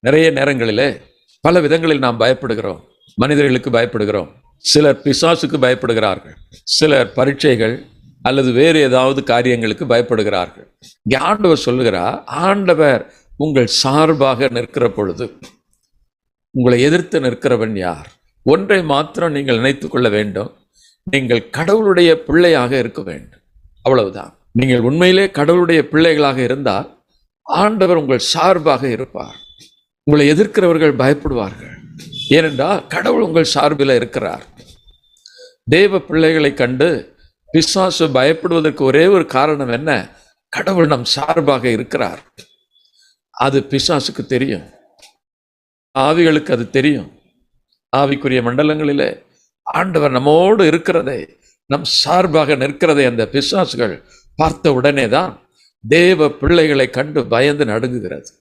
நிறைய நேரங்களிலே பல விதங்களில் நாம் பயப்படுகிறோம். மனிதர்களுக்கு பயப்படுகிறோம், சிலர் பிசாசுக்கு பயப்படுகிறார்கள், சிலர் பரீட்சைகள் அல்லது வேறு ஏதாவது காரியங்களுக்கு பயப்படுகிறார்கள். இங்கே ஆண்டவர் சொல்லுகிறார், ஆண்டவர் உங்கள் சார்பாக நிற்கிற பொழுது உங்களை எதிர்த்து நிற்கிறவன் யார்? ஒன்றை மாத்திரம் நீங்கள் நினைத்து கொள்ள வேண்டும், நீங்கள் கடவுளுடைய பிள்ளையாக இருக்க வேண்டும். அவ்வளவுதான். நீங்கள் உண்மையிலே கடவுளுடைய பிள்ளைகளாக இருந்தால் ஆண்டவர் உங்கள் சார்பாக இருப்பார். உங்களை எதிர்க்கிறவர்கள் பயப்படுவார்கள். ஏனென்றால் கடவுள் உங்கள் சார்பில் இருக்கிறார். தேவ பிள்ளைகளை கண்டு பிசாசு பயப்படுவதற்கு ஒரே ஒரு காரணம் என்ன? கடவுள் நம் சார்பாக இருக்கிறார். அது பிசாசுக்கு தெரியும், ஆவிகளுக்கு அது தெரியும். ஆவிக்குரிய மண்டலங்களிலே ஆண்டவர் நம்மோடு இருக்கிறதை, நம் சார்பாக நிற்கிறதை அந்த பிசாசுகள் பார்த்த உடனே தான் தேவ பிள்ளைகளை கண்டு பயந்து நடுங்குகிறது.